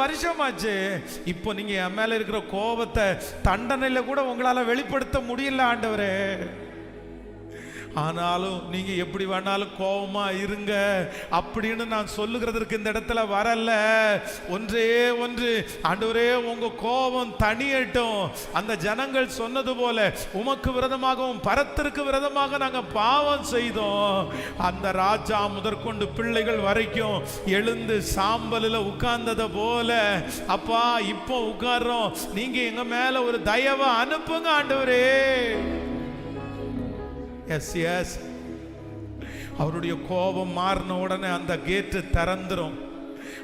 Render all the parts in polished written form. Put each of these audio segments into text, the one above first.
வருஷமாச்சு. இப்போ நீங்க என் மேல இருக்கிற கோபத்தை தண்டனையில கூட உங்களால வெளிப்படுத்த முடியல ஆண்டவரே. ஆனாலும் நீங்க எப்படி வேணாலும் கோபமா இருங்க அப்படின்னு நான் சொல்லுகிறதற்கு இந்த இடத்துல வரல. ஒன்றே ஒன்று, ஆண்டவரே உங்க கோபம் தனியட்டும். அந்த ஜனங்கள் சொன்னது போல உமக்கு விரோதமாகவும் பரத்திற்கு விரோதமாக நாங்க பாவம் செய்தோம். அந்த ராஜா முதற்கொண்டு பிள்ளைகள் வரைக்கும் எழுந்து சாம்பலில் உட்கார்ந்ததை போல அப்பா இப்போ உட்கார்றோம். நீங்க எங்க மேல ஒரு தயவை அனுப்புங்க ஆண்டவரே. எஸ் எஸ் அவருடைய கோபம் மாறின உடனே அந்த கேட்டு திறந்துரும்,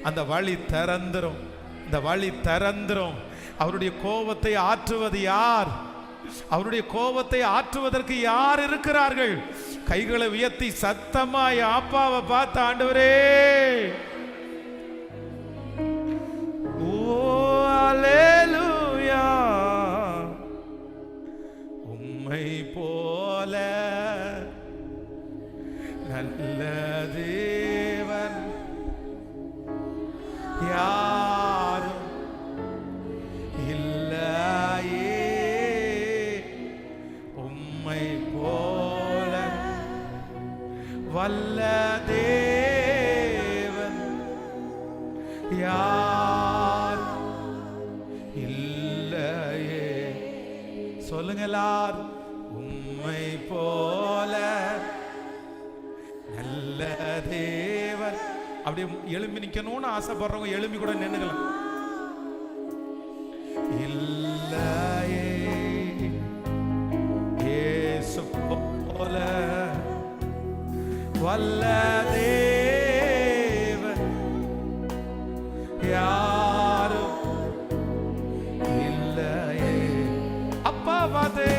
அந்த வழி திறந்துரும், இந்த வழி திறந்துரும். அவருடைய கோபத்தை ஆற்றுவது யார்? அவருடைய கோபத்தை ஆற்றுவதற்கு யார் இருக்கிறார்கள்? கைகளை உயர்த்தி சத்தமாய் அப்பாவை பார்த்து ஆண்டவரே, ஓ அல்லேலூயா, உம்மை போல நல்ல தேவன் யாரும் இல்லையே, உம்மை போல வல்ல தேவன் யாரும் இல்லையே. சொல்லுங்க எல்லாரும், உம்மை போல நல்ல தேவன். அப்படியே எழும்பி நிக்கணும்னு ஆசைப்படுறவங்க எழும்பி கூட நின்னுக்கலாம். இல்லையே இயேசு போல வல்ல தேவன் யாரும் இல்லையே. அப்பா வாதே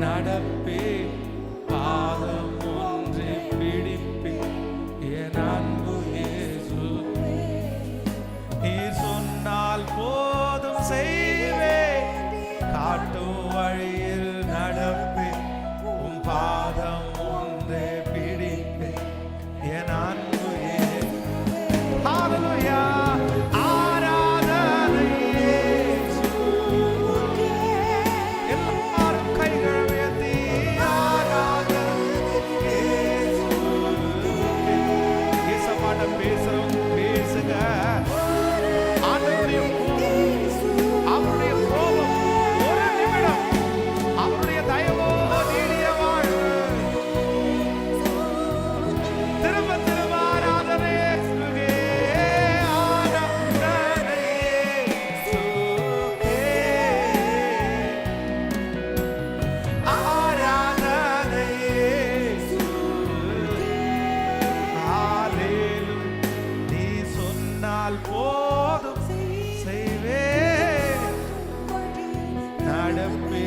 நடப்பே பாதம் ஒன்றே பிடிப்பே என் அன்பு இயேசு. நீ சொன்னால் போதும் செய்வே, காட்டும் வழியில் நடப்பே, உம் பாதம் ஒன்றே பிடிப்பே என் அன்பு இயேசு. ஹல்லேலூயா. போதும் செய்வே, நடப்பே,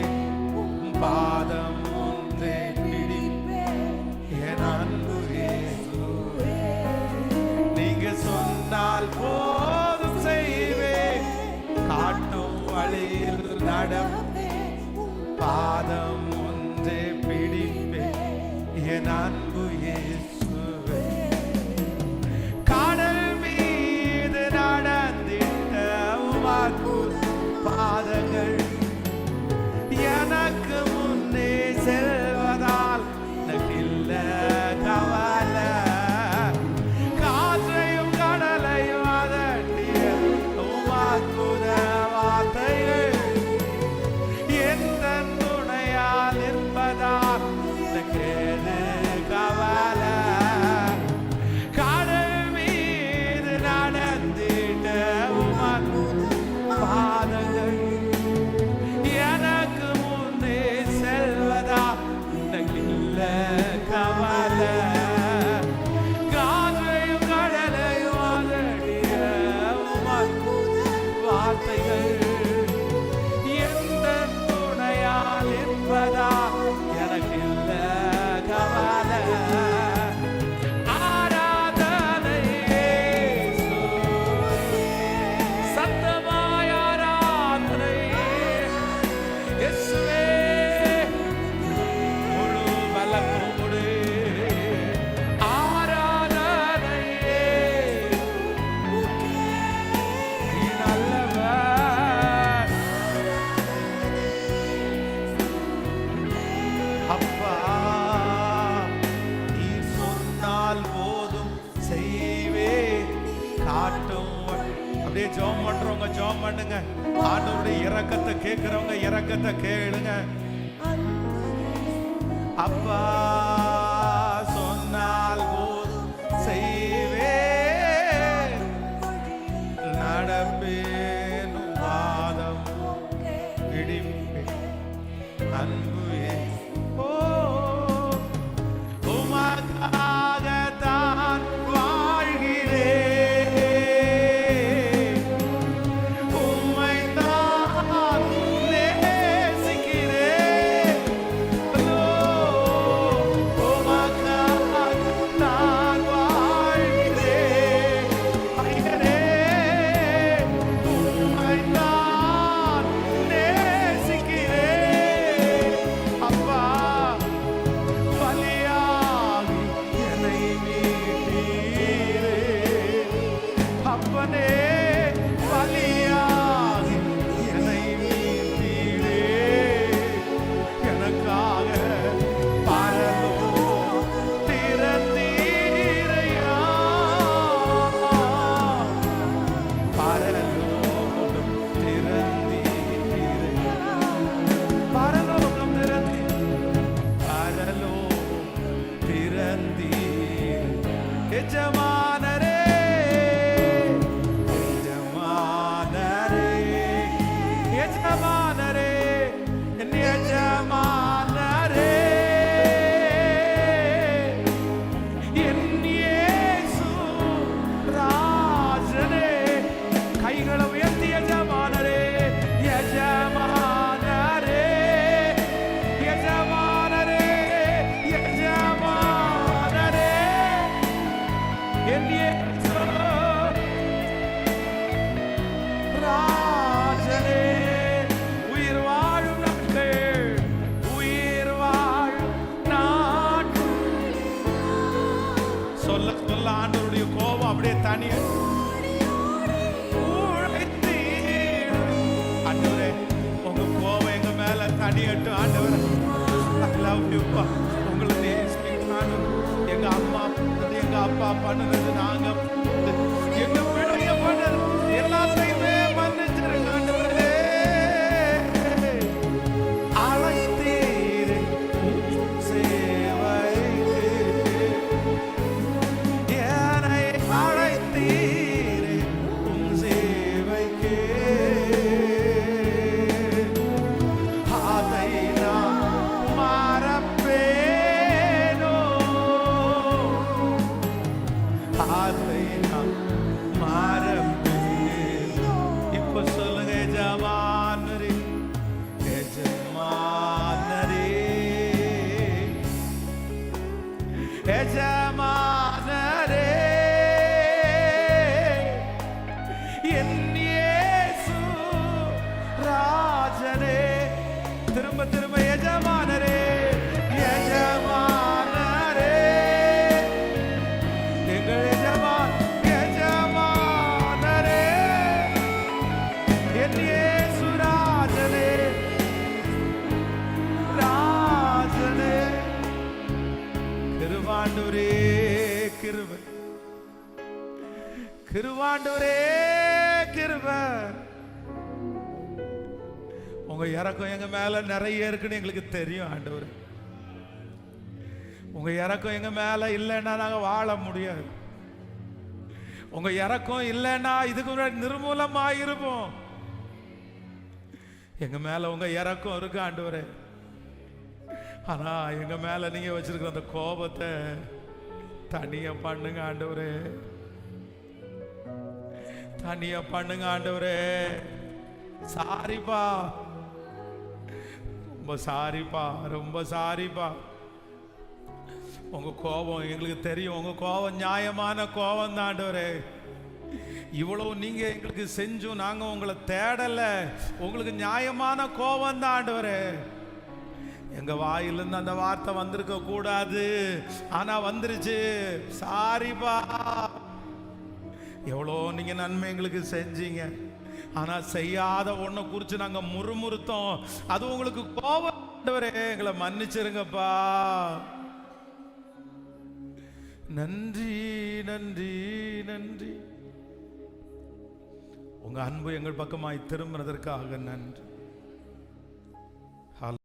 பாதம் ஒன்றே பிடிப்பே என் அன்பு இயேசுவே. நீங்க சொன்னால் போதும் செய்வே, காட்டும் வழியில் நடப்பே, பாதம் ஒன்றே பிடிப்பே என் அன்பு இயேசுவே. பாதங்கள் இரக்கத்தை கேட்கிறவங்க இரக்கத்தை கேளுங்க. அப்பா சொன்னால் போதும் செய்வேன், நடப்பேன் பாதம் பிடிப்பேன் அன்புவே. ஓ உமக்காகத்தான் வாழ்கிறேன், உம்மைத்தான் நேசிக்கிறேன். உமக்காகத்தான் வாழ்கிறேன், ஐயனே உம்மைத்தான் நேசிக்கிறேன். அப்பா பலியாகி என்னை மீட்டீரே, அப்பனே பலியாகி என்னை மீட்டீரே. எனக்காக பரலோகம் திறந்தீரையா, பரலோகம் திறந்தீரையா, பரலோகம் திறந்தீர். எஜமானரே எஜமானரே எஜமானரே என் எஜமானரே, என் இயேசு ராஜனே. கைகளை உயர்த்தி எஜமானரே எஜமானரே எஜமானரே எஜமானரே, என் இயேசு ராஜனே. உயிர் வாழும் நாட்கள், உயிர் வாழும் நாட்கள், சொல்ல சொல்ல ஆண்டவருடைய கோபம் அப்படியே தனிய ஆண்டவரே. உங்க கோபம் எங்க மேல தனியட்டும் ஆண்டவரே. I love you பா. உங்களை நேசிக்கிறேன் ஆண்டவரே. எங்க அம்மா பண்ணது, எங்க அப்பா பண்ணுறது, நாங்க எங்க பிள்ளைங்க பண்ணது எல்லாத்தையுமே மன்னிச்சிருங்க ஆண்டவரே. அழைத்தீரே உம் சேவைக்கு, என்னை அழைத்தீரே உம் சேவைக்கு, அதை நான் மறப்பேனோ, அதை நான் மறப்பேனோ. இப்ப சொல்லுங்க எஜமானரே எஜமானரே எஜமானரே, என் இயேசு ராஜனே. திரும்ப திரும்ப எஜமானரே எஜமானரே, எங்கள் எஜமானரே, என் இயேசு ராஜனே ராஜனே. கிருபாண்டவரே கிருபை, கிருபாண்டவரே கிருபை. உங்க இறக்கம் எங்க மேல நிறைய இருக்குன்னு எங்களுக்கு தெரியும் ஆண்டவரே. உங்க இறக்கம் எங்க மேல இல்லைன்னா நாங்க வாழ முடியாது. உங்க இறக்கம் இல்லைன்னா இதுக்கு முன்னாடி நிர்மூலமாயிருப்போம். எங்க மேல உங்க இறக்கம் இருக்கு ஆண்டவரே. ஆனா எங்க மேல நீங்க வச்சிருக்கிற அந்த கோபத்தை தனியா பண்ணுங்க ஆண்டவரே, தனியா பண்ணுங்க ஆண்டவரே. சாரிப்பா, ரொம்ப சாரிப்பா, ரொம்ப சாரிப்பா. உங்க கோபம் எங்களுக்கு தெரியும், உங்க கோபம் நியாயமான கோபம் தான் ஆண்டவரே. இவ்வளவு நீங்க எங்களுக்கு செஞ்சும் நாங்க உங்களை தேடல, உங்களுக்கு நியாயமான கோபம் தான் ஆண்டவரே. எங்க வாயிலிருந்து அந்த வார்த்தை வந்திருக்க கூடாது, ஆனா வந்துருச்சு. சாரிப்பா. எவ்வளோ நீங்க நன்மை எங்களுக்கு செஞ்சீங்க, ஆனா செய்யாத ஒன்றை குறித்து நாங்க முறுமுறுத்தோம். அது உங்களுக்கு கோபம் ஆண்டவரே, எங்களை மன்னிச்சிருங்கப்பா. நன்றி நன்றி நன்றி. உங்க அன்பு எங்கள் பக்கமாய் திரும்பினதற்காக நன்றி.